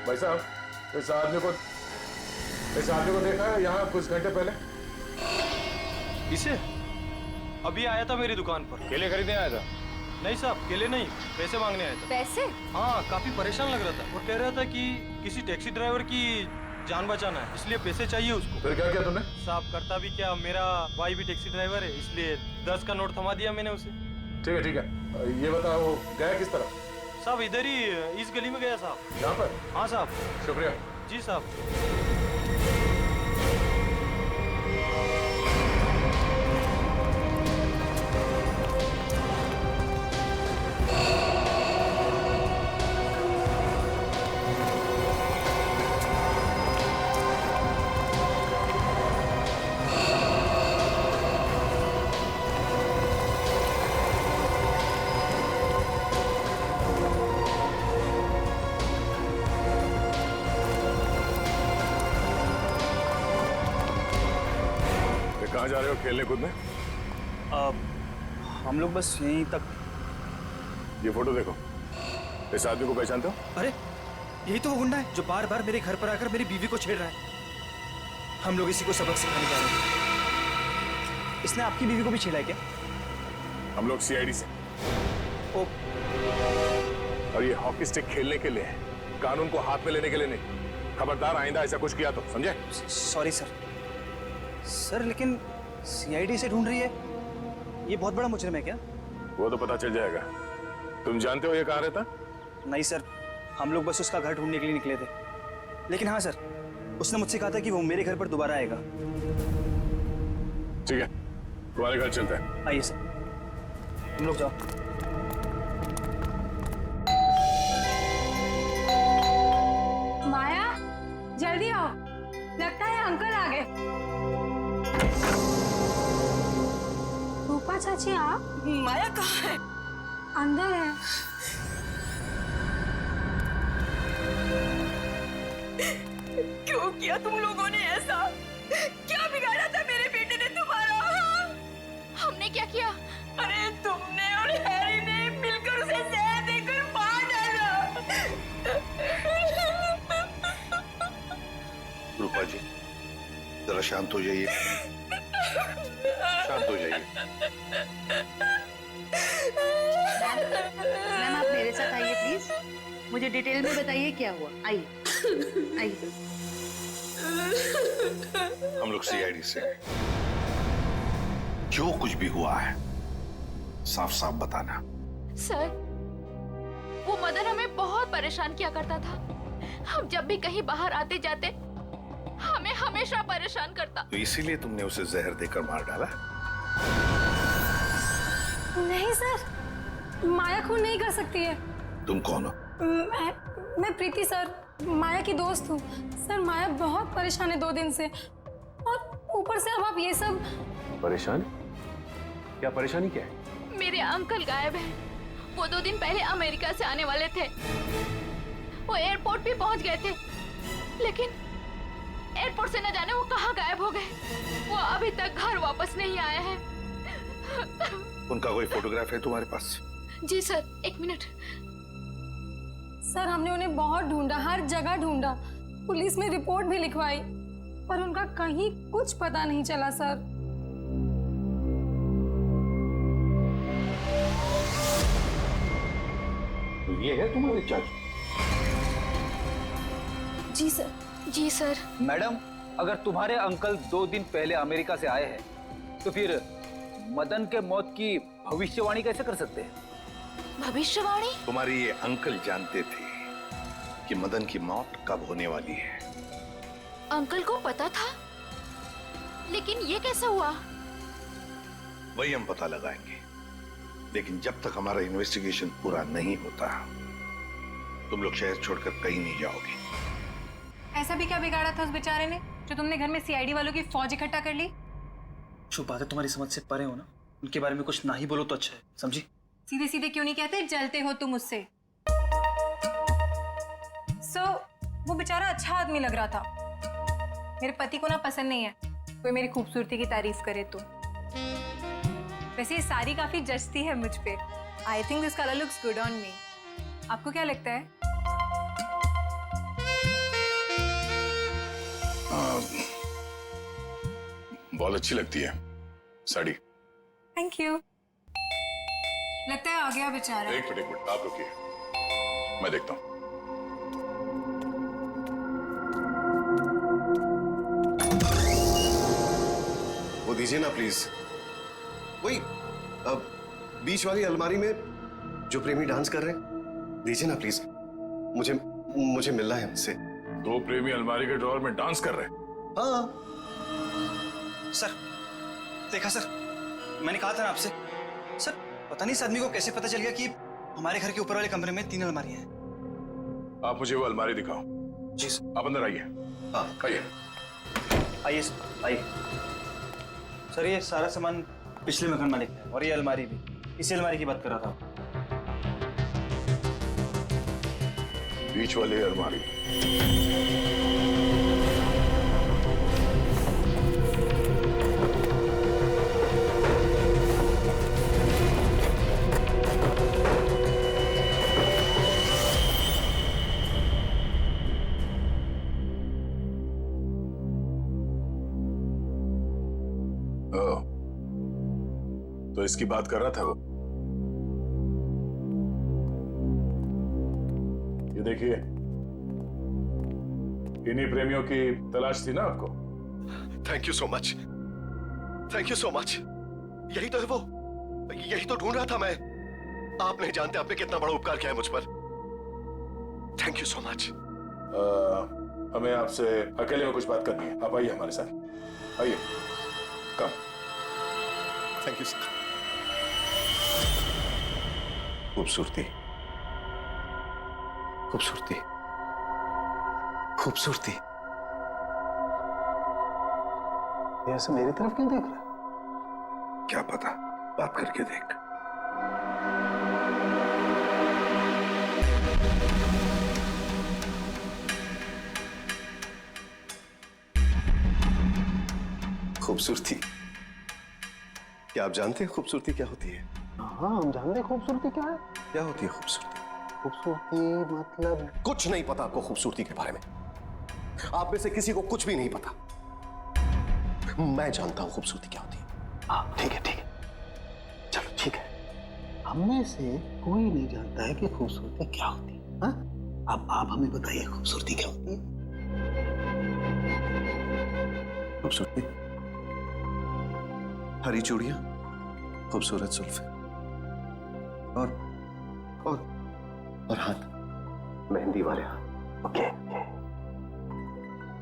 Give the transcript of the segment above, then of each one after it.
भाई साहब, इस आदमी को देखा है यहाँ कुछ घंटे पहले? इसे अभी आया था मेरी दुकान पर। केले खरीदने आया था? नहीं साहब, केले नहीं, पैसे मांगने आया था। पैसे? हाँ, काफी परेशान लग रहा था। वो कह रहा था कि किसी टैक्सी ड्राइवर की जान बचाना है, इसलिए पैसे चाहिए उसको। फिर क्या किया तुमने? साहब करता भी क्या, मेरा भाई भी टैक्सी ड्राइवर है, इसलिए 10 का नोट थमा दिया मैंने उसे। ठीक है ठीक है, ये बताओ गया किस तरफ? साहब इधर ही, इस गली में गया साहब। यहाँ पर? हाँ साहब। शुक्रिया। जी साहब। कहाँ जा रहे हो खेलने कूदने? हम लोग बस यहीं तक। ये फोटो देखो, इस आदमी को पहचानते हो? अरे यही तो वो गुंडा है जो बार बार मेरे घर पर आकर मेरी बीवी को छेड़ रहा है। हम लोग इसी को सबक सिखाने जा रहे हैं। इसने आपकी बीवी को भी छेड़ा है क्या? हम लोग सीआईडी से। ओ, और ये हॉकी स्टिक खेलने के लिए है, कानून को हाथ में लेने के लिए नहीं। खबरदार आइंदा ऐसा कुछ किया तो, समझे? Sorry sir. सर लेकिन सीआईडी से ढूंढ रही है, ये बहुत बड़ा मुजरिम है क्या? वो तो पता चल जाएगा। तुम जानते हो ये कहाँ रहता? नहीं सर, हम लोग बस उसका घर ढूंढने के लिए निकले थे। लेकिन हाँ सर, उसने मुझसे कहा था कि वो मेरे घर पर दोबारा आएगा। ठीक है, तुम्हारे घर चलते हैं। आइए सर, तुम लोग जाओ। माया, जल्दी आओ, लगता है अंकल आ गए। रूपा चाची आप? माया कहाँ है? अंदर है। क्यों किया तुम लोगों ने ऐसा? क्या बिगाड़ा था मेरे बेटे ने तुम्हारा? हमने क्या किया? अरे तुमने और हैरी ने मिलकर उसे जहर देकर मार डाला। रूपा जी, जरा शांत हो जाइए, शांत हो जाइए। मैम आप मेरे साथ आइए प्लीज, मुझे डिटेल में बताइए क्या हुआ। आइए आइए। हम लोग सीआईडी से, जो कुछ भी हुआ है साफ साफ बताना। सर, वो मदन हमें बहुत परेशान किया करता था। हम जब भी कहीं बाहर आते जाते हमें हमेशा परेशान करता। तो इसीलिए तुमने उसे जहर देकर मार डाला? नहीं सर, माया खून नहीं कर सकती है। तुम कौन हो? मैं प्रीति सर, माया की दोस्त हूँ। सर माया बहुत परेशान है 2 दिन से, और ऊपर से अब आप ये सब। परेशान? क्या परेशानी क्या है? मेरे अंकल गायब हैं। वो 2 दिन पहले अमेरिका से आने वाले थे। वो एयरपोर्ट भी पहुंच गए थे, लेकिन एयरपोर्ट से न जाने वो कहाँ गायब हो गए। वो अभी तक घर वापस नहीं आए हैं। उनका कोई फोटोग्राफ है तुम्हारे पास? जी सर, 1 मिनट। सर हमने उन्हें बहुत ढूंढा, हर जगह ढूंढा, पुलिस में रिपोर्ट भी लिखवाई, पर उनका कहीं कुछ पता नहीं चला सर। तो ये है तुम्हारे चाचू? जी सर। जी सर। मैडम, अगर तुम्हारे अंकल 2 दिन पहले अमेरिका से आए हैं तो फिर मदन के मौत की भविष्यवाणी कैसे कर सकते हैं? भविष्यवाणी? तुम्हारे ये अंकल जानते थे कि मदन की मौत कब होने वाली है। अंकल को पता था, लेकिन ये कैसे हुआ? वही हम पता लगाएंगे, लेकिन जब तक हमारा इन्वेस्टिगेशन पूरा नहीं होता तुम लोग शहर छोड़कर कहीं नहीं जाओगे। ऐसा भी क्या बिगाड़ा था उस बेचारे ने जो तुमने घर में सीआईडी वालों की फौज इकट्ठा कर ली? जो बातें तुम्हारी समझ से परे हो ना, उनके बारे में कुछ ना ही बोलो तो अच्छा है, समझी? सीधे सीधे क्यों नहीं कहते जलते हो तुम उससे? वो बेचारा अच्छा आदमी लग रहा था। मेरे पति को ना पसंद नहीं है कोई मेरी खूबसूरती की तारीफ करे तो। वैसे ये साड़ी काफी जचती है मुझ पे। I think this colour looks good on me. आपको क्या लगता है? बहुत अच्छी लगती है साड़ी। Thank you. लगता है आ गया बेचारा। एक मिनट आप रुकिए, मैं देखता हूं। वो दीजिए ना प्लीज। वही बीच वाली अलमारी में जो प्रेमी डांस कर रहे हैं, दीजिए ना प्लीज। मुझे मिलना है उनसे। दो प्रेमी अलमारी के ड्रॉअर में डांस कर रहे हैं? हाँ सर, देखा सर, मैंने कहा था ना आपसे। सर पता नहीं इस आदमी को कैसे पता चल गया कि हमारे घर के ऊपर वाले कमरे में 3 अलमारियां हैं। आप मुझे वो अलमारी दिखाओ। जी सर। आप अंदर आइए। हाँ आइए। आइए सर, आइए। सर ये सारा सामान पिछले मकान मालिक का है और ये अलमारी भी इसी अलमारी की बात कर रहा था। बीच वाली अलमारी। तो इसकी बात कर रहा था वो। ये देखिए, इन्हीं प्रेमियों की तलाश थी ना आपको? Thank you so much, thank you so much. यही तो है वो, यही तो ढूंढ रहा था मैं। आप नहीं जानते आपने कितना बड़ा उपकार किया है मुझ पर। Thank you so much. हमें आपसे अकेले में कुछ बात करनी है, आप आइए हमारे साथ। आइए, कम। Thank you sir. खूबसूरती, खूबसूरती, खूबसूरती। ऐसे मेरी तरफ क्यों देख रहा है? क्या पता, बात करके देख। खूबसूरती, क्या आप जानते हैं खूबसूरती क्या होती है? हाँ, हम जानते हैं खूबसूरती क्या है। क्या होती है खूबसूरती? खूबसूरती मतलब कुछ नहीं पता आपको खूबसूरती के बारे में। आप में से किसी को कुछ भी नहीं पता। मैं जानता हूं खूबसूरती क्या होती है। हाँ ठीक है, ठीक है, चलो ठीक है। हम में से कोई नहीं जानता है कि खूबसूरती क्या होती है। हाँ? अब आप हमें बताइए खूबसूरती क्या होती है। खूबसूरती हरी चूड़ियां, खूबसूरत जुल्फे और हाथ मेहंदी वाले हाथ। ओके,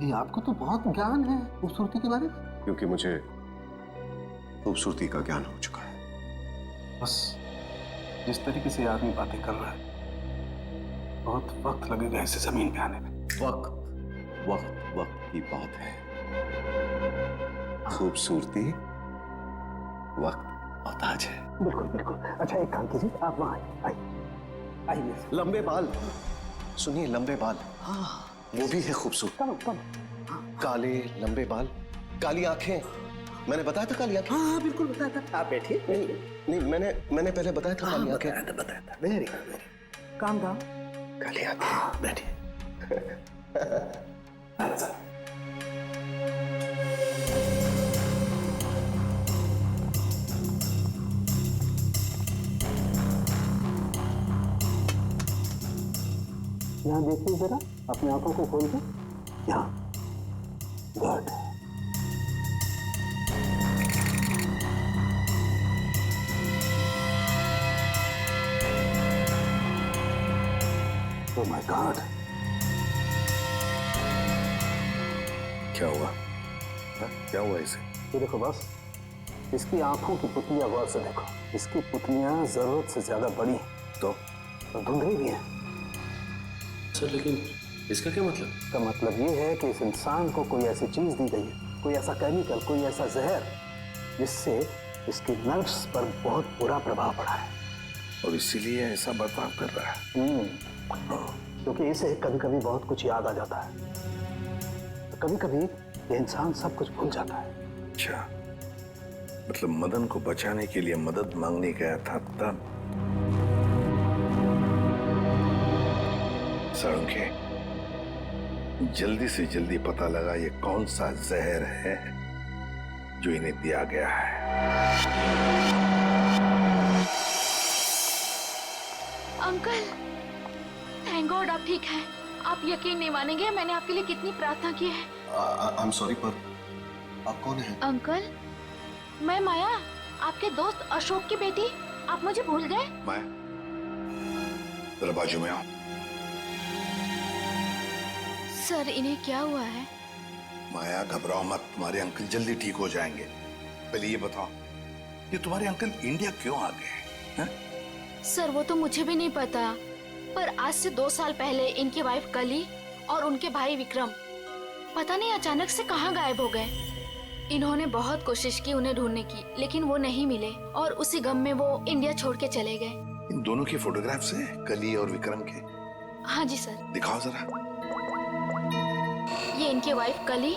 ये आपको तो बहुत ज्ञान है खूबसूरती के बारे में। क्योंकि मुझे खूबसूरती का ज्ञान हो चुका है। बस जिस तरीके से आदमी बातें कर रहा है, बहुत वक्त लगेगा इसे जमीन पे आने में। वक्त वक्त वक्त की बात है। खूबसूरती वक्त मोहताज है। बिल्कुल बिल्कुल। अच्छा एक काम कीजिए, आप वहां आइए, आइए। लंबे बाल, सुनिए, लंबे बाल। हाँ, वो भी है खूबसूरत। काले लंबे बाल, काली आंखें। मैंने बताया था काली आंखें। हाँ बिल्कुल बताया था। आप बैठिए। नहीं, मैंने पहले बताया था काली आंखें। बताया था। वेरी गुड, काम था। काली आंखें। बैठिए। यहाँ देखिए जरा, अपनी आंखों को खोल के। यहाँ, गुड। ओह माय गॉड, क्या हुआ? क्या हुआ इसे? ये देखो बस, इसकी आंखों की पुतलियां गौर से देखो। इसकी पुतलियां जरूरत से ज्यादा बड़ी हैं तो धुंधली भी हैं। सर लेकिन इसका क्या मतलब? इसका मतलब ये है कि इस इंसान को कोई ऐसी चीज दी गई है, कोई ऐसा केमिकल, कोई ऐसा जहर, जिससे इसकी नर्व्स पर बहुत बुरा प्रभाव पड़ा है और इसीलिए ऐसा बर्ताव कर रहा है। क्योंकि इसे कभी कभी बहुत कुछ याद आ जाता है, तो कभी कभी ये इंसान सब कुछ भूल जाता है। अच्छा, मतलब मदन को बचाने के लिए मदद मांगने गया था तब। साळुंखे, जल्दी से जल्दी पता लगा ये कौन सा जहर है जो इन्हें दिया गया है। अंकल, थैंक गॉड आप ठीक हैं। आप यकीन नहीं मानेंगे मैंने आपके लिए कितनी प्रार्थना की है। आई एम सॉरी, पर आप कौन हैं? अंकल, मैं माया, आपके दोस्त अशोक की बेटी। आप मुझे भूल गए? माया, जरा बाजू में आओ। सर, इन्हें क्या हुआ है? माया, घबराओ मत, तुम्हारे अंकल जल्दी ठीक हो जाएंगे। पहले ये बताओ, ये तुम्हारे अंकल इंडिया क्यों आ गए हैं? सर, वो तो मुझे भी नहीं पता, पर आज से 2 साल पहले इनकी वाइफ कली और उनके भाई विक्रम पता नहीं अचानक से कहाँ गायब हो गए। इन्होंने बहुत कोशिश की उन्हें ढूंढने की, लेकिन वो नहीं मिले और उसी गम में वो इंडिया छोड़ के चले गए। इन दोनों के फोटोग्राफ्स हैं, कली और विक्रम के? हाँ जी सर। दिखाओ जरा। ये इनकी वाइफ कली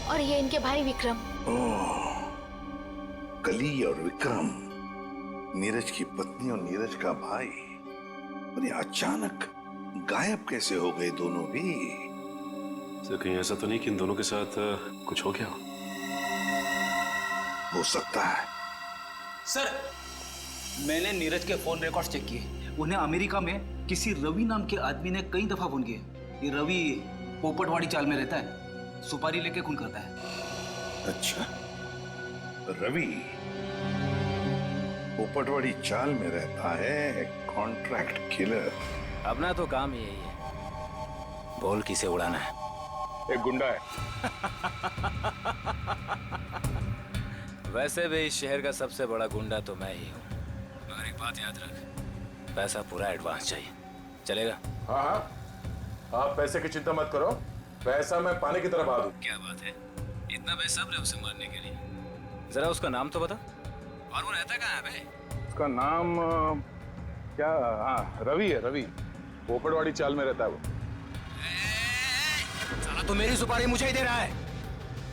और ये इनके भाई विक्रम। ओह, कली और विक्रम, नीरज की पत्नी और नीरज का भाई। और ये अचानक गायब कैसे हो गए दोनों भी? सर, कहीं ऐसा तो नहीं कि इन दोनों के साथ कुछ हो गया हो सकता है। सर, मैंने नीरज के फोन रिकॉर्ड चेक किए। उन्हें अमेरिका में किसी रवि नाम के आदमी ने कई दफा फोन किए। ये रवि पोपटवाड़ी चाल में रहता है, सुपारी लेके खून करता है। अच्छा, रवि पोपटवाड़ी चाल में रहता है, कॉन्ट्रैक्ट किलर। अपना तो काम यही है, बोल किसे उड़ाना है। एक गुंडा है। वैसे भी इस शहर का सबसे बड़ा गुंडा तो मैं ही हूँ। मगर एक बात याद रख, पैसा पूरा एडवांस चाहिए। चलेगा? हाँ हाँ, आप पैसे की चिंता मत करो, पैसा मैं पानी की तरफ आ दूं। क्या बात है, इतना बेसब्र है उसे मारने के लिए। जरा उसका नाम तो बता, और वो रहता कहाँ है बे? उसका नाम क्या? हाँ, रवि है, रवि। पोपटवाड़ी चाल में रहता है वो। साला तो मेरी सुपारी मुझे ही दे रहा है।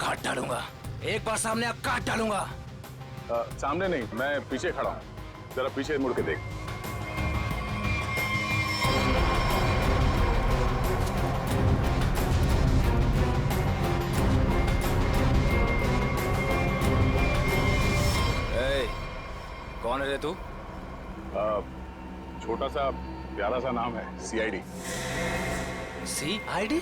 काट डालूंगा, एक बार सामने आ काट डालूंगा। सामने नहीं, मैं पीछे खड़ा हूँ, जरा पीछे मुड़ के देख। कौन है रे तू? छोटा सा प्यारा सा नाम है, CID। CID?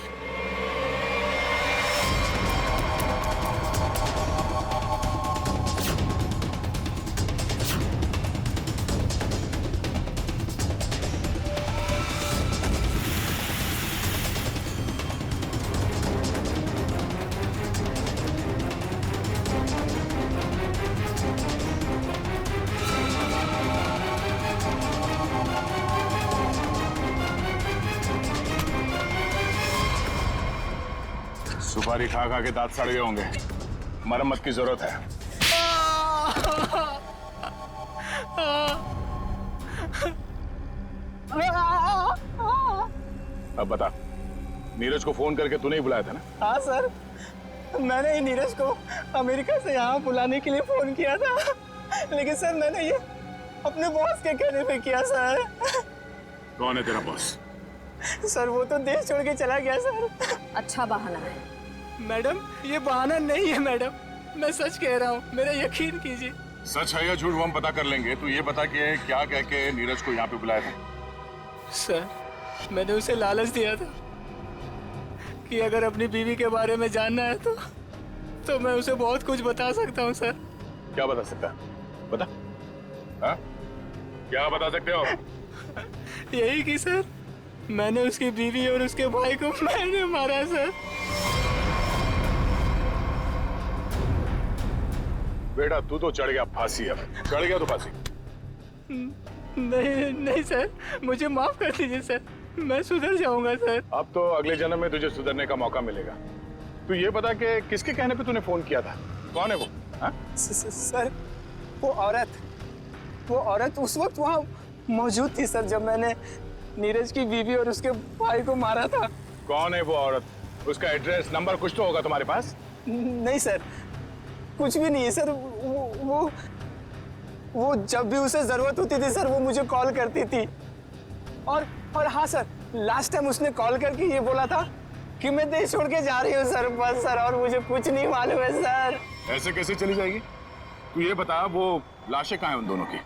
सुपारी खा खा के दांत सड़ गए होंगे, मरम्मत की जरूरत है। अब बता, नीरज को फोन करके तूने ही बुलाया था ना? हाँ सर, मैंने ही नीरज को अमेरिका से यहाँ बुलाने के लिए फोन किया था, लेकिन सर मैंने ये अपने बॉस के कहने पे किया सर। कौन है तेरा बॉस? सर वो तो देश छोड़ के चला गया सर। अच्छा बहाना है। मैडम, ये बहाना नहीं है मैडम, मैं सच कह रहा हूँ, मेरा यकीन कीजिए। सच है या झूठ वो हम पता कर लेंगे। तू ये बता कि क्या कह के नीरज को यहाँ पे बुलाया था? सर, मैंने उसे लालच दिया था कि अगर अपनी बीवी के बारे में जानना है तो मैं उसे बहुत कुछ बता सकता हूँ सर। क्या बता सकता है? बता। हाँ? क्या बता सकते हो? यही कि सर, मैंने उसकी बीवी और उसके भाई को मैंने मारा सर। बेटा, तू तो चढ़ गया फांसी। अब चढ़ गया तो फांसी। नहीं नहीं सर, मुझे माफ कर दीजिए सर, मैं सुधर जाऊंगा सर। अब तो अगले जन्म में तुझे सुधरने का मौका मिलेगा। तू ये बता कि किसके कहने पे तूने फोन किया था? कौन है वो? हाँ? सर, वो औरत उस वक्त वहाँ मौजूद थी सर, जब मैंने नीरज की बीवी और उसके भाई को मारा था। कौन है वो औरत? उसका एड्रेस नंबर कुछ तो होगा तुम्हारे पास? नहीं सर, कुछ भी नहीं है सर। वो जब भी उसे जरूरत होती थी सर, वो मुझे कॉल करती थी। और हाँ सर, लास्ट टाइम उसने कॉल करके ये बोला था कि मैं देश छोड़ के जा रही हूँ सर, बस सर, और मुझे कुछ नहीं मालूम है सर। ऐसे कैसे चली जाएगी? तू ये बता, वो लाशें कहाँ हैं उन दोनों की?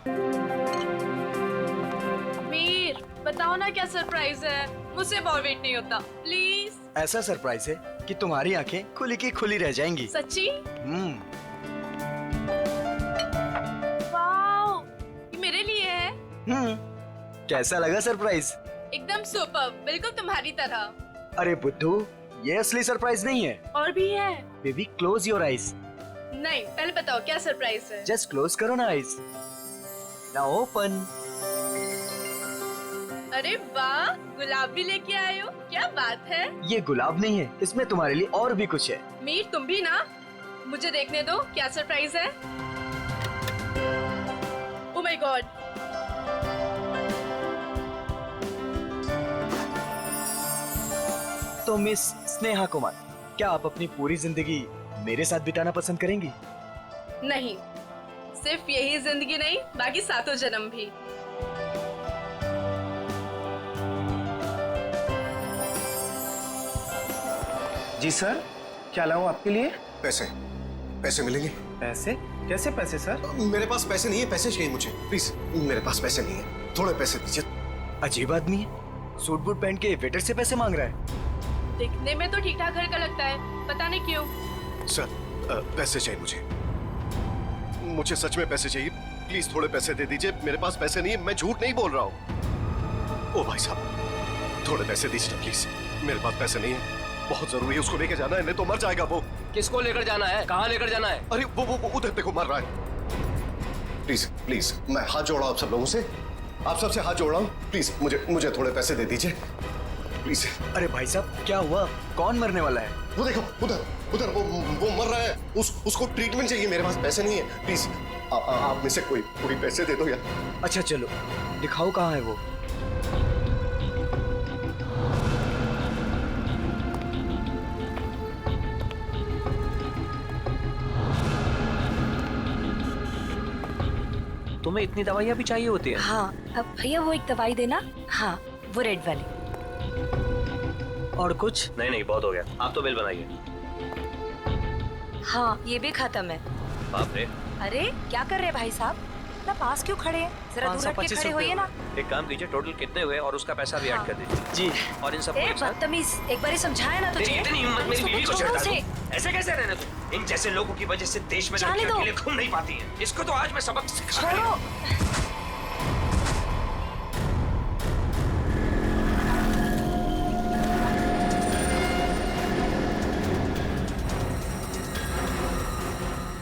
मीर, बताओ ना क्या सरप्राइज है? मुझसे और वेट नहीं होता, प्लीज। ऐसा सरप्राइज है कि तुम्हारी आंखें खुली की खुली रह जाएंगी। सच्ची? वाओ, ये मेरे लिए है। कैसा लगा सरप्राइज? एकदम सुपर, बिल्कुल तुम्हारी तरह। अरे बुद्धू, ये असली सरप्राइज नहीं है। और भी है? Baby close your eyes. नहीं, पहले बताओ क्या सरप्राइज है? जस्ट क्लोज करो ना आईज। Now open. अरे वाह, गुलाब भी लेके आए हो, क्या बात है। ये गुलाब नहीं है, इसमें तुम्हारे लिए और भी कुछ है। मीर, तुम भी ना, मुझे देखने दो क्या सरप्राइज है। ओह माय गॉड, तो मिस स्नेहा कुमार, क्या आप अपनी पूरी जिंदगी मेरे साथ बिताना पसंद करेंगी? नहीं, सिर्फ यही जिंदगी नहीं, बाकी 7 जन्म भी। जी सर, क्या लाऊं आपके लिए? पैसे, पैसे मिलेंगे? पैसे? कैसे पैसे सर? मेरे पास पैसे नहीं है, पैसे चाहिए मुझे, प्लीज। मेरे पास पैसे नहीं है, थोड़े पैसे दीजिए। अजीब आदमी है, सूट बूट पहन के वेटर से पैसे मांग रहा है। दिखने में तो ठीक ठाक घर का लगता है, पता नहीं क्यों। सर, पैसे चाहिए मुझे सच में पैसे चाहिए, प्लीज थोड़े पैसे दे दीजिए। मेरे पास पैसे नहीं है, मैं झूठ नहीं बोल रहा हूँ। ओ भाई साहब, थोड़े पैसे दीजिए प्लीज, मेरे पास पैसे नहीं है, बहुत जरूरी है, उसको लेके जाना है, नहीं तो मर जाएगा वो। किसको लेकर जाना है? कहाँ लेकर जाना है? अरे वो उधर देखो, मर रहा है। प्लीज प्लीज, मैं हाथ जोड़ रहा हूँ आप सब लोगों से, आप सबसे हाथ जोड़ रहा हूँ, प्लीज मुझे थोड़े पैसे दे दीजिए प्लीज। अरे भाई साहब, क्या हुआ? कौन मरने वाला है? वो देखो, उधर वो मर रहा है, उसको ट्रीटमेंट चाहिए, मेरे पास पैसे नहीं है, प्लीज आप में से कोई पैसे दे दो यार। अच्छा चलो, दिखाओ कहाँ है वो। तुम्हें इतनी दवाइयाँ भी चाहिए होती है? हाँ, अब भैया वो एक दवाई देना। हाँ, वो रेड वाली। और कुछ? नहीं, बहुत हो गया, आप तो बिल बनाइए। हाँ, ये भी खत्म है। बाप रे। अरे क्या कर रहे हैं भाई साहब, इतना पास क्यों खड़े हैं? जरा दूर हट के खड़े होइए ना। एक काम कीजिए, टोटल कितने हुए और उसका पैसा भी ऐड कर दीजिए। जी। और इन सब बदतमीज, एक बार ही समझाया ना तुझे। इतनी हिम्मत मेरी बीवी को छोड़ो छेड़ता उसे। है। ऐसे कैसे रहने तुम? इन जैसे लोगों की वजह से देश में जाने लड़कियां दो। अकेले घूम नहीं पाती हैं। इसको तो आज मैं सबक सिखा छोड़ो।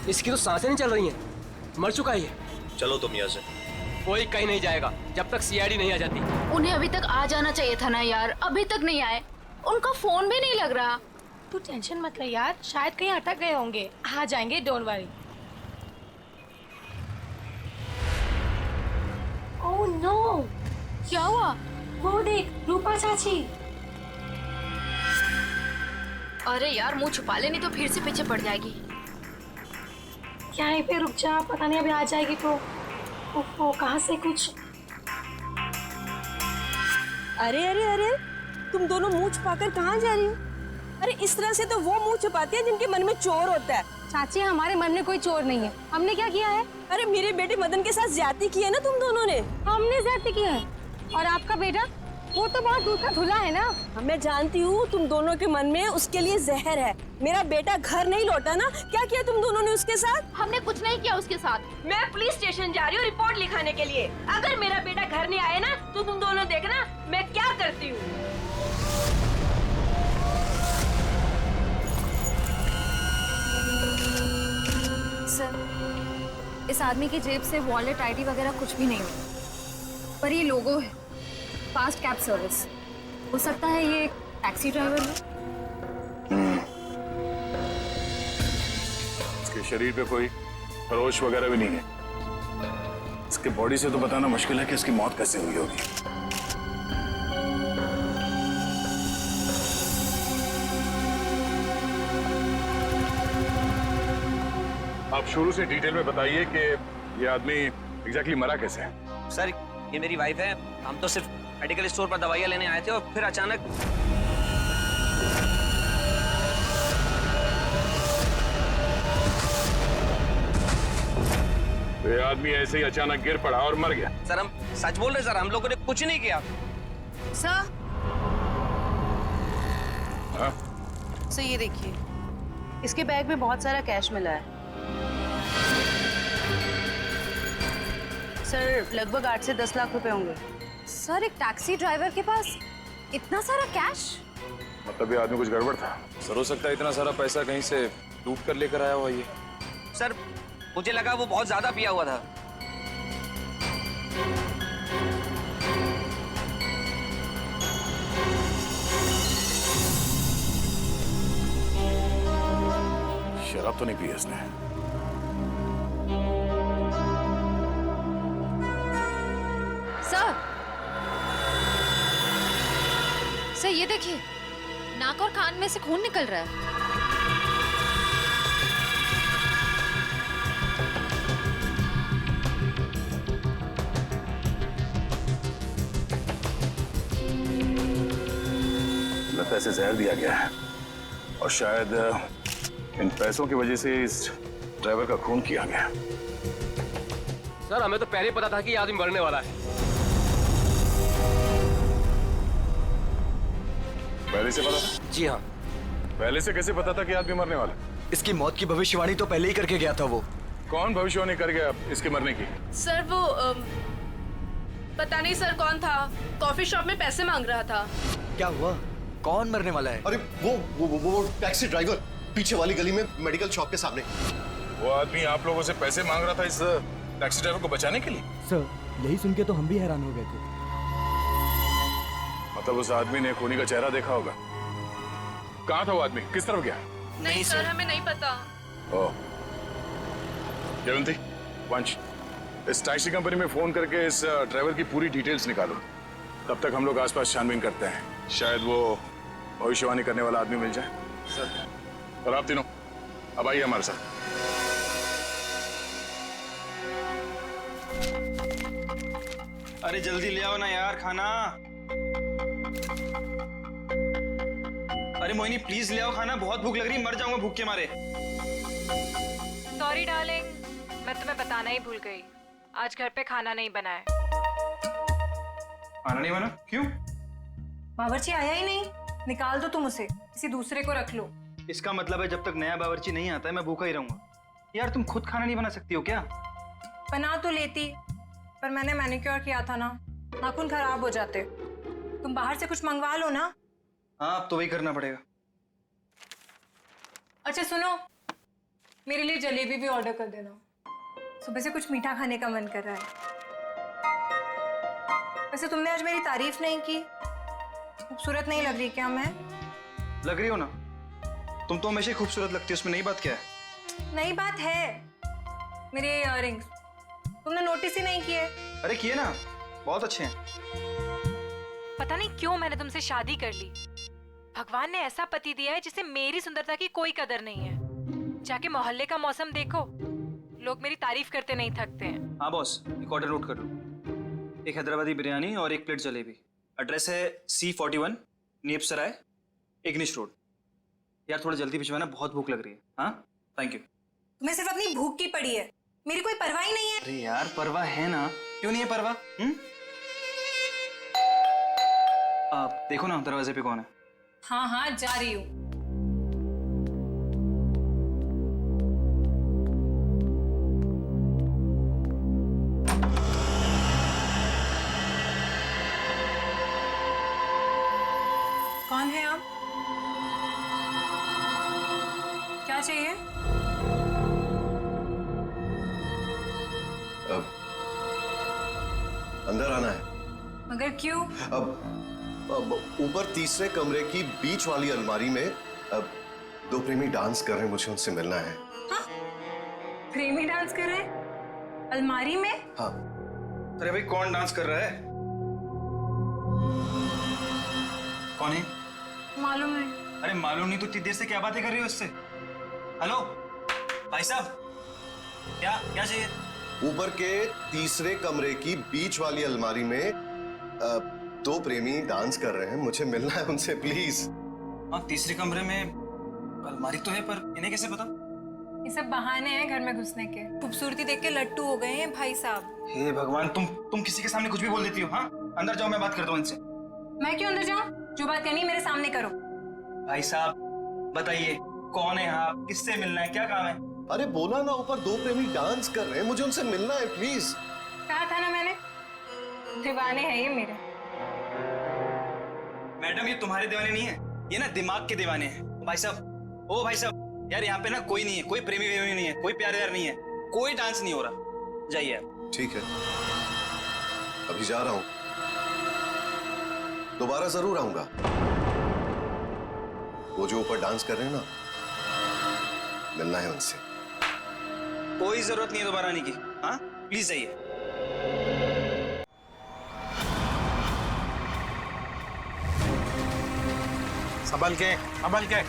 इसकी तो सांसें नहीं चल रही हैं, मर चुका है ये। चलो तुम यहाँ से। कोई कहीं नहीं जाएगा जब तक सीआईडी नहीं आ जाती। उन्हें अभी तक आ जाना चाहिए था ना यार, अभी तक नहीं आए, उनका फोन भी नहीं लग रहा। तू टेंशन मत ले यार, शायद कहीं अटक गए होंगे, आ जाएंगे, डोंट वरी। ओह नो, क्या हुआ? वो देख, रूपा चाची। अरे यार, मुंह छुपा ले, नहीं तो फिर से पीछे पड़ जाएगी। यहीं पे रुक जा, पता नहीं अभी आ जाएगी तो। ओहो, कहाँ से कुछ। अरे अरे अरे, तुम दोनों मुंह छुपाकर कहाँ जा रही हो? अरे इस तरह से तो वो मुंह छुपाते हैं जिनके मन में चोर होता है। चाची, हमारे मन में कोई चोर नहीं है। हमने क्या किया है? अरे मेरे बेटे मदन के साथ ज्यादती की है ना तुम दोनों ने। हमने ज्यादती की है। और आपका बेटा, वो तो बहुत दूर का धुला है ना। मैं जानती हूँ तुम दोनों के मन में उसके लिए जहर है। मेरा बेटा घर नहीं लौटा ना, क्या किया तुम दोनों ने उसके साथ? हमने कुछ नहीं किया उसके साथ। मैं पुलिस स्टेशन जा रही हूँ रिपोर्ट लिखाने के लिए। अगर मेरा बेटा घर नहीं आया ना तो तुम दोनों देखना मैं क्या करती हूँ। सर, इस आदमी की जेब से वॉलेट, आईडी वगैरह कुछ भी नहीं हुआ, पर ये लोगो है, फास्ट कैब सर्विस। हो सकता है ये टैक्सी ड्राइवर है। इसके शरीर पे कोई खरोच वगैरह भी नहीं है। इसके बॉडी से तो बताना मुश्किल है कि इसकी मौत कैसे हुई होगी। आप शुरू से डिटेल में बताइए कि ये आदमी एग्जैक्टली मरा कैसे है। सर, ये मेरी वाइफ है, हम तो सिर्फ मेडिकल स्टोर पर दवाइयाँ लेने आए थे और फिर अचानक ये आदमी ऐसे ही अचानक गिर पड़ा और मर गया। सर हम सच बोल रहे सर, हम लोगों ने कुछ नहीं किया। सर हाँ? सर ये देखिए, इसके बैग में बहुत सारा कैश मिला है सर, लगभग 8 से 10 लाख रुपए होंगे। सर एक टैक्सी ड्राइवर के पास इतना सारा कैश? मतलब ये आदमी कुछ गड़बड़ था। सर हो सकता है इतना सारा पैसा कहीं से लूट कर लेकर आया हुआ ये। सर मुझे लगा वो बहुत ज्यादा पिया हुआ था। शराब तो नहीं पी इसने। सर ये देखिए, नाक और कान में से खून निकल रहा है। लगता है इसे जहर दिया गया है और शायद इन पैसों की वजह से इस ड्राइवर का खून किया गया। सर हमें तो पहले ही पता था कि ये आदमी मरने वाला है। पहले से पता था? जी हाँ। पहले से कैसे पता था कि आदमी मरने वाला? इसकी मौत की भविष्यवाणी तो पहले ही करके गया था वो। कौन भविष्यवाणी कर गया इसके मरने की? सर वो पता नहीं सर कौन था, कॉफी शॉप में पैसे मांग रहा था। क्या हुआ? कौन मरने वाला है? अरे वो टैक्सी ड्राइवर, पीछे वाली गली में मेडिकल शॉप के सामने। वो आदमी आप लोगों से पैसे मांग रहा था इस टैक्सी ड्राइवर को बचाने के लिए? सर यही सुन के तो हम भी हैरान हो गए थे। मतलब उस आदमी ने खूनी का चेहरा देखा होगा। कहाँ था वो आदमी, किस तरफ गया? नहीं सर हमें नहीं पता। ओह, जयवंती, वंश, इस टैक्सी कंपनी में फोन करके इस ड्राइवर की पूरी डिटेल्स निकालो। तब तक हम लोग आसपास छानबीन करते हैं, शायद वो भविष्यवाणी करने वाला आदमी मिल जाए। सर और आप तीनों अब आइए हमारे साथ। अरे जल्दी ले आओ ना यार खाना। अरे मोहिनी प्लीज ले आओ खाना, बहुत भूख लग रही है, मर जाऊंगा भूख के मारे। सॉरी डार्लिंग, मैं तुम्हें बताना ही भूल गई, आज घर पे खाना नहीं बना है। खाना नहीं बना? क्यों? बावर्ची आया ही नहीं, निकाल दो तुम उसे, किसी दूसरे को रख लो। इसका मतलब है जब तक नया बावर्ची नहीं आता है मैं भूखा ही रहूंगा। यार तुम खुद खाना नहीं बना सकती हो क्या? बना तो लेती, पर मैंने मैनिक्योर किया था ना, नाखून खराब हो जाते। तुम बाहर से कुछ मंगवा लो ना। हाँ अब तो वही करना पड़ेगा। अच्छा सुनो, मेरे लिए जलेबी भी ऑर्डर कर देना, सुबह से कुछ मीठा खाने का मन कर रहा है। वैसे तुमने आज मेरी तारीफ नहीं की, खूबसूरत नहीं लग रही क्या मैं? लग रही हो ना, तुम तो हमेशा ही खूबसूरत लगती हो, उसमें नई बात क्या है? नई बात है, मेरे इयररिंग्स तुमने नोटिस ही नहीं किए। अरे किए ना, बहुत अच्छे हैं। पता नहीं क्यों मैंने तुमसे शादी कर ली। भगवान ने ऐसा पति दिया है जिसे मेरी सुंदरता की कोई कदर नहीं है। जाके मोहल्ले का मौसम देखो, लोग मेरी तारीफ करते नहीं थकते हैं। हाँ बॉस, एक ऑर्डर नोट कर लो, एक हैदराबादी बिरयानी और एक प्लेट जलेबी। एड्रेस है C41 नीप सराय, इग्निश रोड। यार थोड़ा जल्दी भिजवाना, बहुत भूख लग रही है। हाँ थैंक यू। तुम्हें सिर्फ अपनी भूख की पड़ी है, मेरी कोई परवाह ही नहीं है। अरे यार परवाह है ना, क्यों नहीं है परवाह? आप देखो ना दरवाजे पे कौन है। हाँ हाँ जा रही हूँ। कौन है आप? क्या चाहिए? अंदर आना है। मगर क्यों? अब ऊपर तीसरे कमरे की बीच वाली अलमारी में अब दो प्रेमी डांस कर रहे हैं, मुझे उनसे मिलना है। हाँ? प्रेमी डांस कर रहे हैं अलमारी में? हाँ। अरे भाई कौन डांस कर रहा है? कौन है? मालूम नहीं। अरे मालूम नहीं तो इतनी देर से क्या बातें कर रही हो इससे? हेलो भाई साहब, क्या क्या चाहिए? ऊपर के तीसरे कमरे की बीच वाली अलमारी में दो प्रेमी डांस कर रहे हैं, मुझे मिलना है उनसे प्लीज। हाँ तीसरे कमरे में अलमारी तो है, पर इन्हें कैसे पता? ये सब बहाने हैं घर में घुसने के। खूबसूरती देख के लट्टू हो गए हैं भाई साहब। हे भगवान, तुम किसी के सामने कुछ भी बोल देती हो। हाँ, अंदर जाओ, मैं बात करता हूँ इनसे। मैं क्यों अंदर जाऊं? जो बात करनी है मेरे सामने करो। भाई साहब बताइए, कौन है आप? किससे मिलना है? क्या काम है? अरे बोला ना, ऊपर दो प्रेमी डांस कर रहे हैं, मुझे उनसे मिलना है प्लीज। कहा था ना मैंने, दीवाने हैं ये मेरे। मैडम ये तुम्हारे दीवाने नहीं है, ये ना दिमाग के दीवाने हैं। भाई साहब, ओ भाई साहब, यार यहाँ पे ना कोई नहीं है, कोई प्रेमी वेमी नहीं है, कोई प्यार व्यार नहीं है, कोई डांस नहीं हो रहा। जाइए आप। ठीक है, अभी जा रहा हूं, दोबारा जरूर आऊंगा। वो जो ऊपर डांस कर रहे हैं ना, मिलना है उनसे। कोई जरूरत नहीं है दोबारा आने की। हाँ प्लीज जाइए। संभल के, संभल के।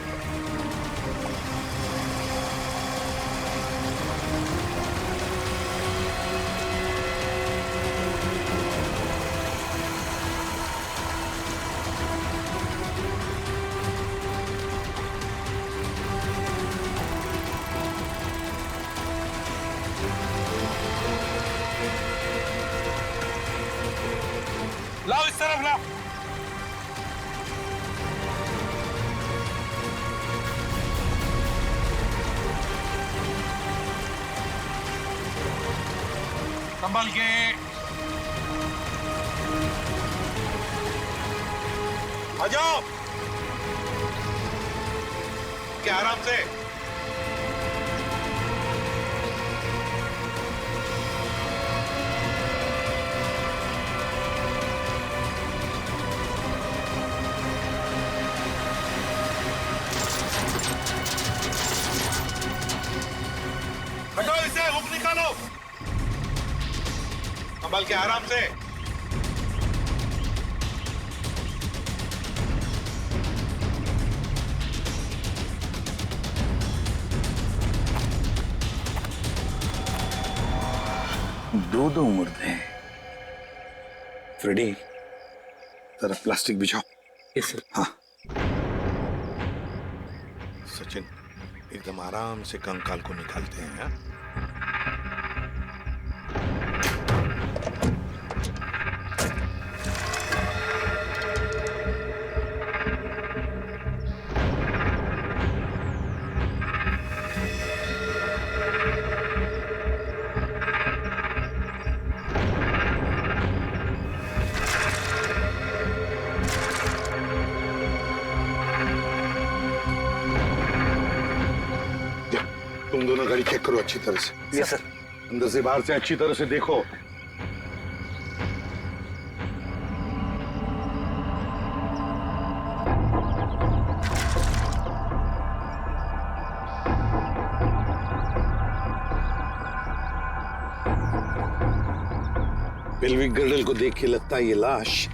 लाओ इस तरफ लाओ। संभल के। आ जाओ, क्या आराम से। हटो इसे, हुक निकालो। संभल के, आराम से। दो मुर्दे। फ्रेडी, जरा प्लास्टिक बिछाओ। Yes sir. हाँ सचिन, एकदम आराम से कंकाल को निकालते हैं। हाँ? तुम दोनों गाड़ी चेक करो अच्छी तरह से। Yes sir. अंदर से बाहर से अच्छी तरह से देखो। पेल्विक गर्डल को देख के लगता है ये लाश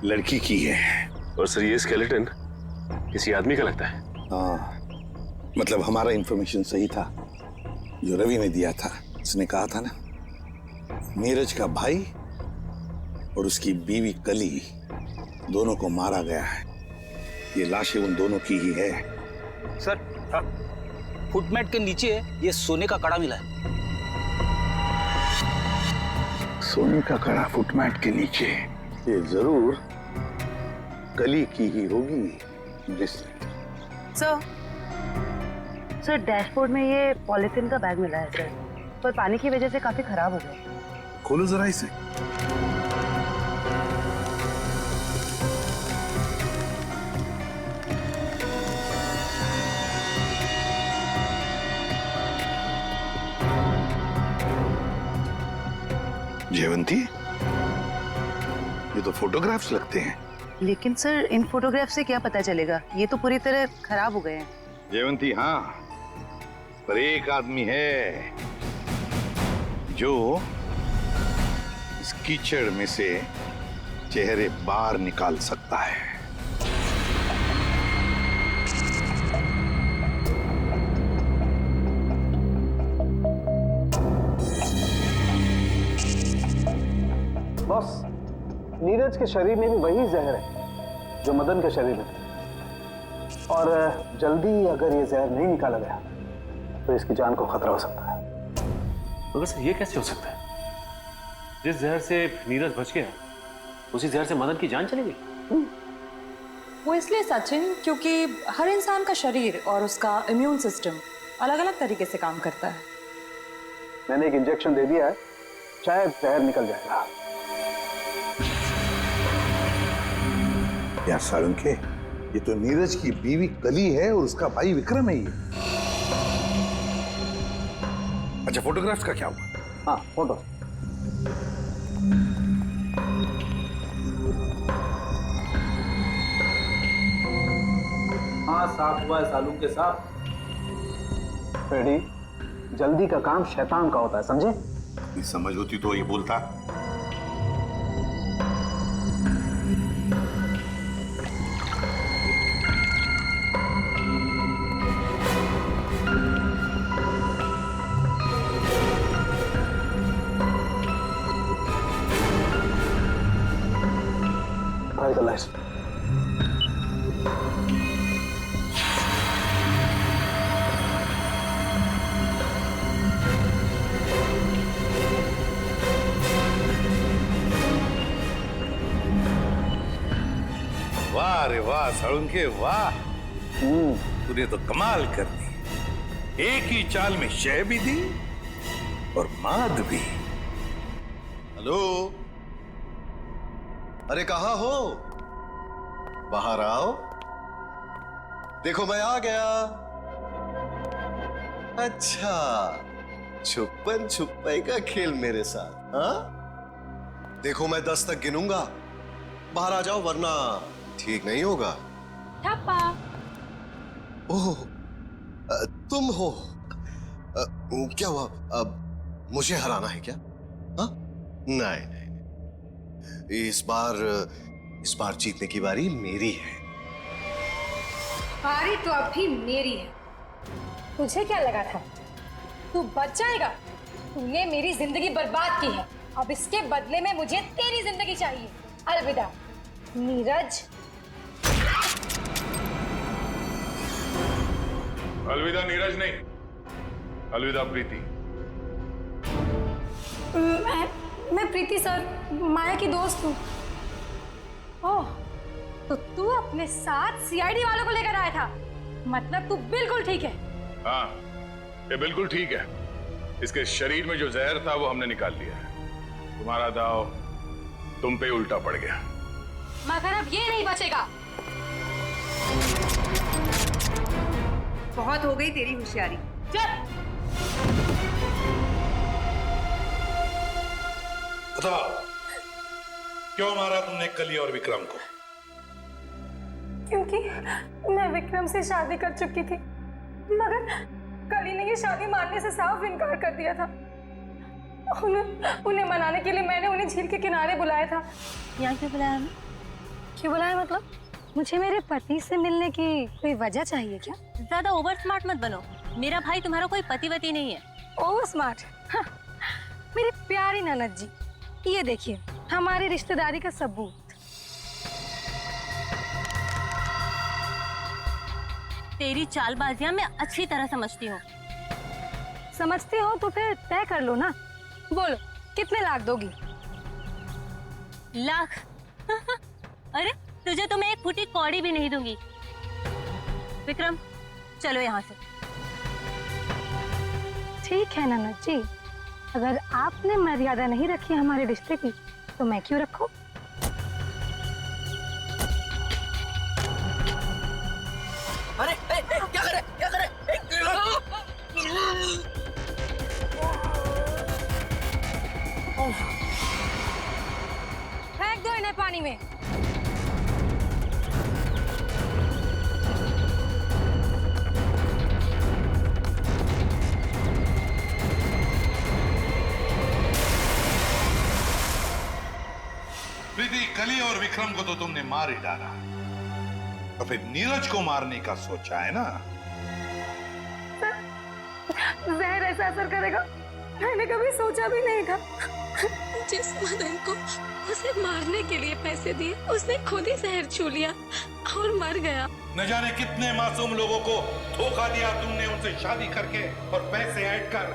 लड़की की है। और सर ये स्केलेटन किसी आदमी का लगता है। हाँ, मतलब हमारा इंफॉर्मेशन सही था जो रवि ने दिया था। उसने कहा था ना, नीरज का भाई और उसकी बीवी कली दोनों को मारा गया है। ये लाशें उन दोनों की ही है। सर, फुटमैट के नीचे ये सोने का कड़ा मिला है। सोने का कड़ा फुटमैट के नीचे? ये जरूर कली की ही होगी। सर डैशबोर्ड में ये पॉलिथीन का बैग मिला है सर, पर पानी की वजह से काफी खराब हो गया। खोलो जरा इसे। जयवंती, ये तो फोटोग्राफ्स लगते हैं। लेकिन सर इन फोटोग्राफ से क्या पता चलेगा, ये तो पूरी तरह खराब हो गए हैं। जयवंती हाँ, पर एक आदमी है जो इस कीचड़ में से चेहरे बाहर निकाल सकता है। बॉस, नीरज के शरीर में भी वही जहर है जो मदन के शरीर में था। और जल्दी अगर ये जहर नहीं निकाला गया तो इसकी जान को खतरा हो सकता है। मगर सर ये कैसे हो सकता है? जिस जहर से नीरज बच गया उसी जहर से मदन की जान चली गई। वो इसलिए सचिन क्योंकि हर इंसान का शरीर और उसका इम्यून सिस्टम अलग अलग तरीके से काम करता है। मैंने एक इंजेक्शन दे दिया है, शायद जहर निकल जाएगा। यार साळुंखे, ये तो नीरज की बीवी कली है और उसका भाई विक्रम है ये। अच्छा, फोटोग्राफ्स का क्या हुआ? हाँ, फोटो। हाँ, साफ हुआ है सालून साहब। रेडी, जल्दी का काम शैतान का होता है, समझे? ये समझ होती तो ये बोलता। भाई का लाइस। वाह रे वाह साळुंखे, वाह। तूने तो कमाल कर दी। एक ही चाल में शय भी दी और माद भी। हेलो, अरे कहाँ हो? बाहर आओ, देखो मैं आ गया। अच्छा, छुपन छुपाई का खेल मेरे साथ, हाँ? देखो मैं 10 तक गिनूंगा, बाहर आ जाओ वरना ठीक नहीं होगा। ठप्पा। ओह, तुम हो? क्या हुआ? अब मुझे हराना है क्या? हाँ? नहीं नहीं, इस बार जीतने की बारी मेरी है। बारी तो अब भी मेरी है। तुझे क्या लगा था तू बच जाएगा? तूने मेरी जिंदगी बर्बाद की है, अब इसके बदले में मुझे तेरी जिंदगी चाहिए। अलविदा नीरज। अलविदा नीरज नहीं, अलविदा प्रीति। मैं प्रीति सर, माया की दोस्त हूँ। ओह, तो तू अपने साथ सीआईडी वालों को लेकर आया था? मतलब तू बिल्कुल ठीक है? हाँ, ये बिल्कुल ठीक है। इसके शरीर में जो जहर था वो हमने निकाल लिया है। तुम्हारा दाव तुम पे उल्टा पड़ गया। मगर अब ये नहीं बचेगा। बहुत हो गई तेरी होशियारी। चल। बताओ, क्यों मारा तुमने कली और विक्रम को? क्योंकि मैं विक्रम से शादी कर चुकी थी, मगर कली ने ये शादी मानने से साफ इनकार कर दिया था। उन्हें मनाने के लिए मैंने उन्हें झील के किनारे बुलाया था। यहाँ क्यों बुलाया हमें? क्यों बुलाया मतलब? मुझे मेरे पति से मिलने की कोई वजह चाहिए क्या? ज्यादा ओवर स्मार्ट मत बनो। मेरा भाई तुम्हारा कोई पतिवती नहीं है। Over smart? मेरी प्यारी ननद जी, ये देखिए हमारी रिश्तेदारी का सबूत। तेरी चालबाजियां मैं अच्छी तरह समझती हूँ। समझती हो तो फिर तय कर लो ना। बोलो कितने लाख दोगी? लाख? अरे तुझे तो मैं एक फूटी कौड़ी भी नहीं दूंगी। विक्रम चलो यहाँ से। ठीक है ननद जी, अगर आपने मर्यादा नहीं रखी हमारे रिश्ते की तो मैं क्यों रखूं? अरे क्या करे क्या करे? फेंक दो इन्हें पानी में। प्रीति, कली और विक्रम को तो तुमने मार ही डाला, तो फिर नीरज को मारने का सोचा है ना? जहर ऐसा असर करेगा मैंने कभी सोचा भी नहीं था। जिस मदन को उसे मारने के लिए पैसे दिए उसने खुद ही जहर छू लिया। और मर गया। न जाने कितने मासूम लोगों को धोखा दिया तुमने, उनसे शादी करके और पैसे ऐड कर,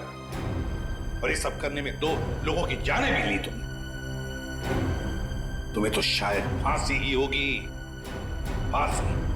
और ये सब करने में 2 लोगों की जानें भी ली तुमने। तुम्हें तो शायद फांसी ही होगी, फांसी।